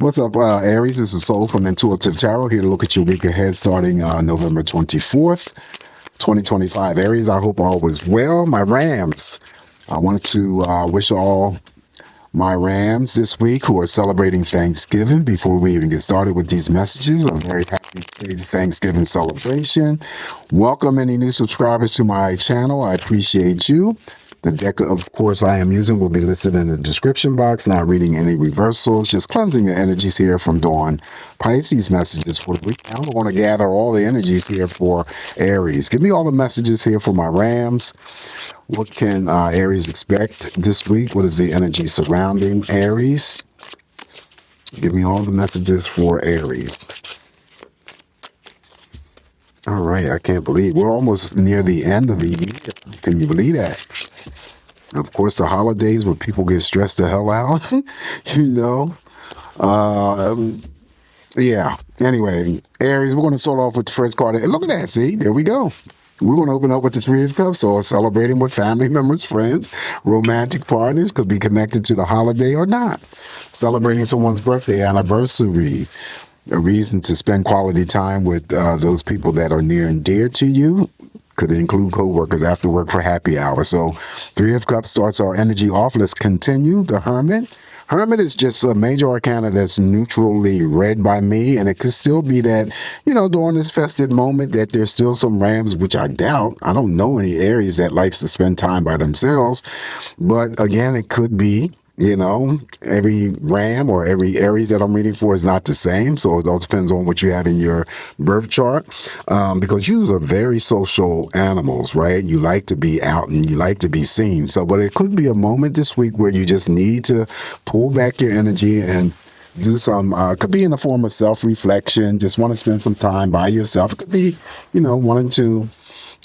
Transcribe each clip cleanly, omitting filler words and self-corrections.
What's up, Aries? This is Soul from Intuitive Tarot here to look at your week ahead starting November 24th, 2025. Aries, I hope all was well. My Rams, I wanted to wish all my Rams this week who are celebrating Thanksgiving. Before we even get started with these messages, I'm very happy to say Thanksgiving celebration. Welcome any new subscribers to my channel. I appreciate you. The deck, of course, I am using will be listed in the description box. Not reading any reversals, just cleansing the energies here from Dawn. Pisces messages for the week. I'm going to gather all the energies here for Aries. Give me all the messages here for my Rams. What can Aries expect this week? What is the energy surrounding Aries? Give me all the messages for Aries. All right, I can't believe we're almost near the end of the year. Can you believe that? Of course, the holidays where people get stressed the hell out, you know. Yeah. Anyway, Aries, we're going to start off with the first card. And look at that. See, there we go. We're going to open up with the Three of Cups, so celebrating with family members, friends, romantic partners, could be connected to the holiday or not. Celebrating someone's birthday, anniversary, a reason to spend quality time with those people that are near and dear to you. Could include co-workers after work for happy hour. So Three of Cups starts our energy off. Let's continue. The Hermit. Hermit is just a major arcana that's neutrally read by me, and it could still be that, you know, during this festive moment that there's still some Rams, which I doubt. I don't know any Aries that likes to spend time by themselves, but again, it could be, you know, every Ram or every Aries that I'm reading for is not the same. So it all depends on what you have in your birth chart. Because you are very social animals, right? You like to be out and you like to be seen. So, but it could be a moment this week where you just need to pull back your energy and do some, could be in the form of self-reflection, just want to spend some time by yourself. It could be, you know, wanting to,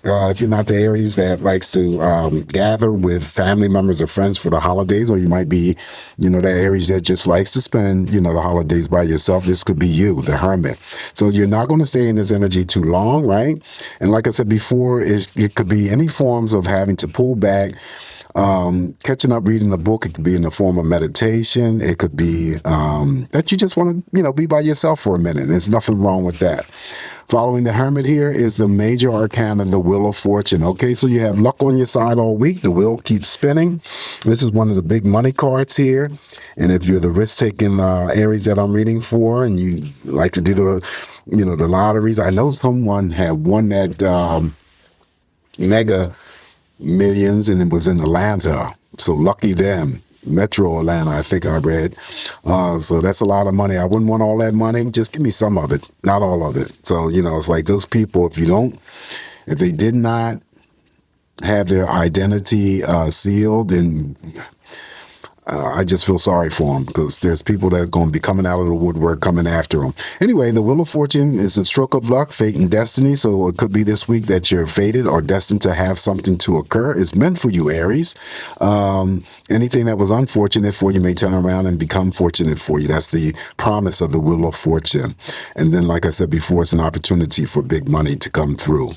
if you're not the Aries that likes to gather with family members or friends for the holidays, or you might be, you know, the Aries that just likes to spend, you know, the holidays by yourself. This could be you, the Hermit. So you're not going to stay in this energy too long, right? And like I said before, it could be any forms of having to pull back, catching up, reading a book. It could be in the form of meditation. It could be that you just want to, you know, be by yourself for a minute. There's nothing wrong with that. Following the Hermit here is the major arcana, the Wheel of Fortune. Okay, so you have luck on your side all week. The wheel keeps spinning. This is one of the big money cards here. And if you're the risk-taking Aries that I'm reading for, and you like to do the, you know, the lotteries. I know someone had won that Mega Millions, and it was in Atlanta. So lucky them. Metro Atlanta, I think I read. So that's a lot of money. I wouldn't want all that money. Just give me some of it, not all of it. So, you know, it's like those people, if they did not have their identity sealed, and I just feel sorry for them, because there's people that are going to be coming out of the woodwork, coming after them. Anyway, the Wheel of Fortune is a stroke of luck, fate, and destiny. So it could be this week that you're fated or destined to have something to occur. It's meant for you, Aries. Anything that was unfortunate for you may turn around and become fortunate for you. That's the promise of the Wheel of Fortune. And then, like I said before, it's an opportunity for big money to come through.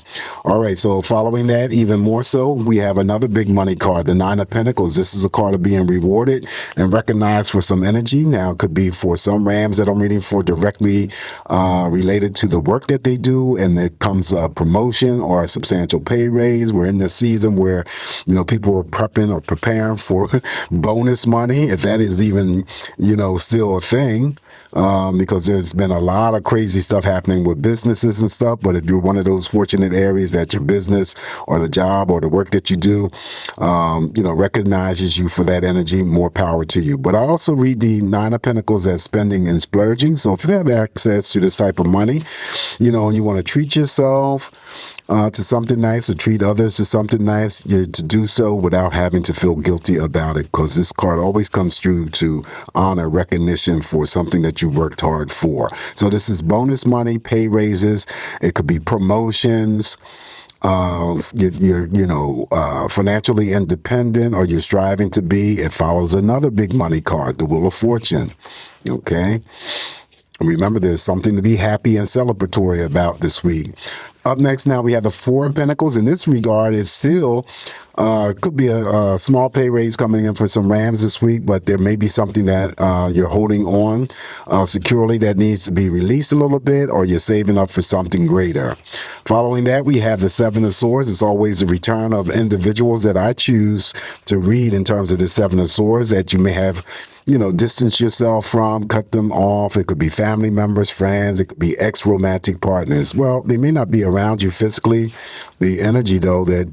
All right, so following that, even more so, we have another big money card, the Nine of Pentacles. This is a card of being rewarded and recognized for some energy. Now, it could be for some Rams that I'm reading for directly related to the work that they do, and it comes a promotion or a substantial pay raise. We're in this season where, you know, people are prepping or preparing for bonus money, if that is even, you know, still a thing. Because there's been a lot of crazy stuff happening with businesses and stuff. But if you're one of those fortunate areas that your business or the job or the work that you do, you know, recognizes you for that energy, more power to you. But I also read the Nine of Pentacles as spending and splurging. So if you have access to this type of money, you know, you want to treat yourself to something nice, or treat others to something nice, to do so without having to feel guilty about it, because this card always comes through to honor recognition for something that you worked hard for. So this is bonus money, pay raises. It could be promotions. You're financially independent, or you're striving to be. It follows another big money card, the Wheel of Fortune. Okay. Remember, there's something to be happy and celebratory about this week. Up next, now we have the Four of Pentacles. In this regard, it's still could be a small pay raise coming in for some Rams this week, but there may be something that you're holding on securely that needs to be released a little bit, or you're saving up for something greater. Following that, we have the Seven of Swords. It's always the return of individuals that I choose to read in terms of the Seven of Swords that you may have, distance yourself from, cut them off. It could be family members, friends. It could be ex-romantic partners. Well, they may not be around you physically. The energy, though, that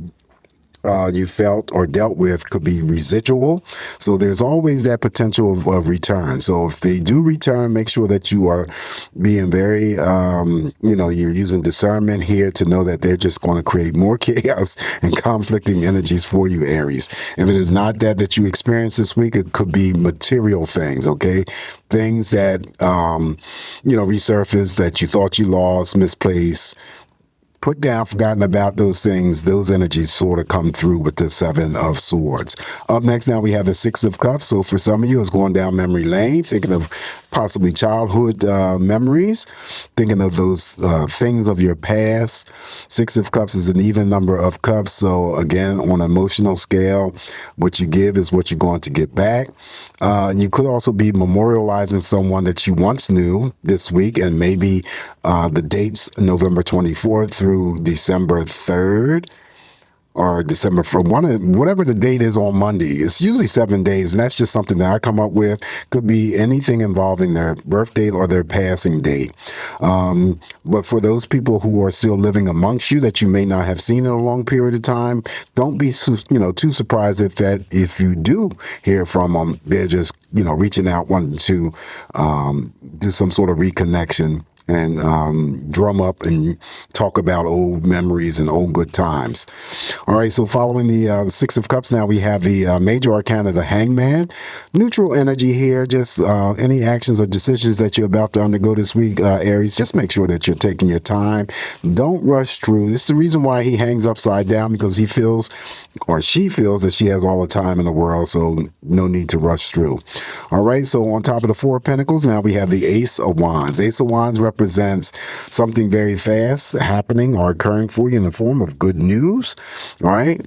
you felt or dealt with could be residual. So there's always that potential of return. So if they do return, make sure that you are being very, you're using discernment here to know that they're just going to create more chaos and conflicting energies for you, Aries. If it is not that you experience this week, it could be material things, okay? Things that, resurface that you thought you lost, misplaced, put down, forgotten about those things. Those energies sort of come through with the Seven of Swords. Up next, now we have the Six of Cups. So for some of you, it's going down memory lane, thinking of possibly childhood memories, thinking of those things of your past. Six of Cups is an even number of cups. So again, on an emotional scale, what you give is what you're going to get back. You could also be memorializing someone that you once knew this week, and maybe the dates November 24th through December 3rd or December from whatever the date is on Monday. It's usually 7 days, and that's just something that I come up with. Could be anything involving their birth date or their passing date. But for those people who are still living amongst you that you may not have seen in a long period of time, don't be too surprised if you do hear from them. They're just reaching out, wanting to do some sort of reconnection and drum up and talk about old memories and old good times. All right, so following the Six of Cups, now we have the Major Arcana, the Hangman. Neutral energy here, just any actions or decisions that you're about to undergo this week, Aries, just make sure that you're taking your time. Don't rush through. This is the reason why he hangs upside down, because he feels, or she feels, that she has all the time in the world, so no need to rush through. All right, so on top of the Four of Pentacles, now we have the Ace of Wands. Ace of Wands represents something very fast happening or occurring for you in the form of good news. All right.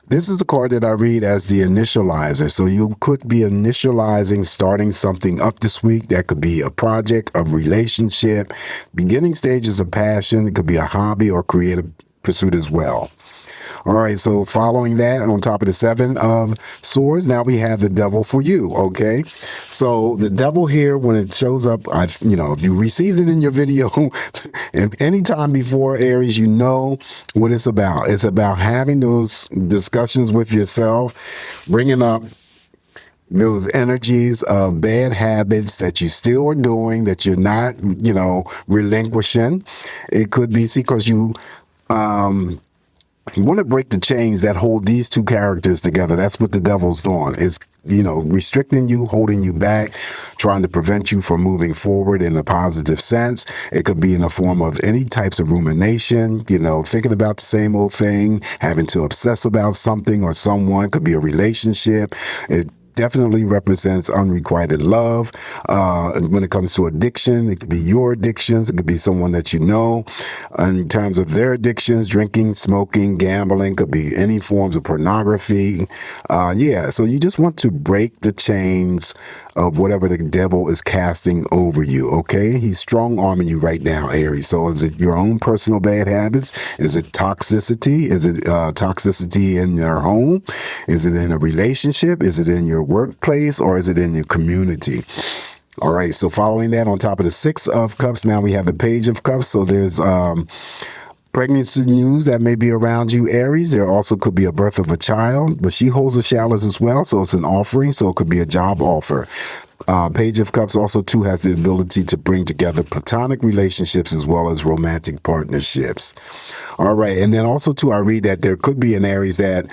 This is the card that I read as the initializer. So you could be initializing, starting something up this week. That could be a project, a relationship, beginning stages of passion. It could be a hobby or creative pursuit as well. All right, so following that, on top of the Seven of Swords, now we have the Devil for you, okay? So the Devil here, when it shows up, if you received it in your video any time before, Aries, you know what it's about. It's about having those discussions with yourself, bringing up those energies of bad habits that you still are doing, that you're not, relinquishing. It could be because you want to break the chains that hold these two characters together. That's what the Devil's doing. It's, restricting you, holding you back, trying to prevent you from moving forward in a positive sense. It could be in the form of any types of rumination, thinking about the same old thing, having to obsess about something or someone. It could be a relationship. It definitely represents unrequited love. When it comes to addiction, it could be your addictions. It could be someone that you know. In terms of their addictions, drinking, smoking, gambling, could be any forms of pornography. So you just want to break the chains of whatever the devil is casting over you, okay? He's strong-arming you right now, Aries. So is it your own personal bad habits? Is it toxicity? Is it toxicity in your home? Is it in a relationship? Is it in your workplace, or is it in your community? All right, so following that, on top of the Six of Cups, now we have the Page of Cups. So there's pregnancy news that may be around you, Aries. There also could be a birth of a child, but she holds the chalice as well, so it's an offering, so it could be a job offer. Page of Cups also, too, has the ability to bring together platonic relationships as well as romantic partnerships. All right. And then also, too, I read that there could be an Aries that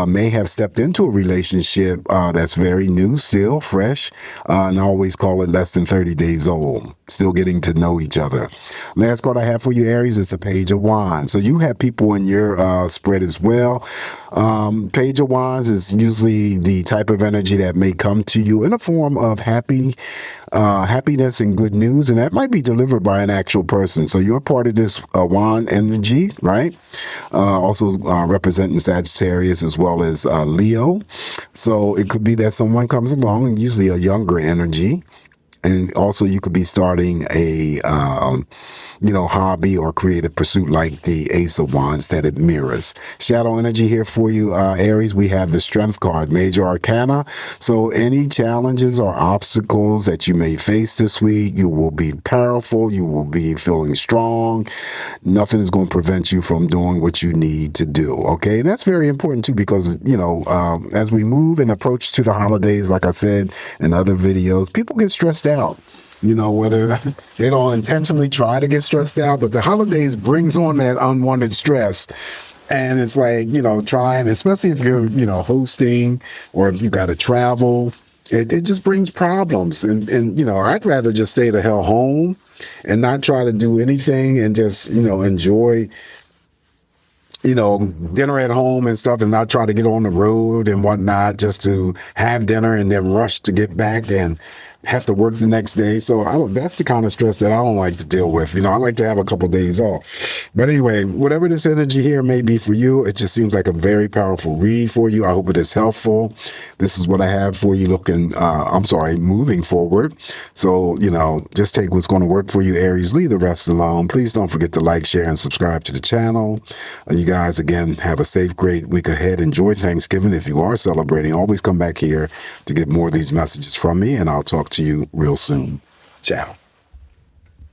may have stepped into a relationship that's very new, still fresh, and I always call it less than 30 days old, still getting to know each other. Last card I have for you, Aries, is the Page of Wands. So you have people in your spread as well. Page of Wands is usually the type of energy that may come to you in a form of happiness and good news, and that might be delivered by an actual person. So you're part of this wand energy, right? Also representing Sagittarius as well as Leo. So it could be that someone comes along, and usually a younger energy. And also you could be starting a, hobby or creative pursuit like the Ace of Wands that it mirrors. Shadow energy here for you, Aries. We have the Strength card, Major Arcana. So any challenges or obstacles that you may face this week, you will be powerful. You will be feeling strong. Nothing is going to prevent you from doing what you need to do. Okay. And that's very important too, because, as we move and approach to the holidays, like I said in other videos, people get stressed out. Whether they don't intentionally try to get stressed out, but the holidays brings on that unwanted stress. And it's like, trying, especially if you're, hosting or if you got to travel, it just brings problems. And I'd rather just stay the hell home and not try to do anything and just, enjoy dinner at home and stuff, and not try to get on the road and whatnot just to have dinner and then rush to get back and have to work the next day. So that's the kind of stress that I don't like to deal with. I like to have a couple of days off. But anyway, whatever this energy here may be for you, it just seems like a very powerful read for you. I hope it is helpful. This is what I have for you moving forward. So, just take what's going to work for you, Aries. Leave the rest alone. Please don't forget to like, share, and subscribe to the channel. You guys, again, have a safe, great week ahead. Enjoy Thanksgiving. If you are celebrating, always come back here to get more of these messages from me, and I'll talk to you real soon. Ciao.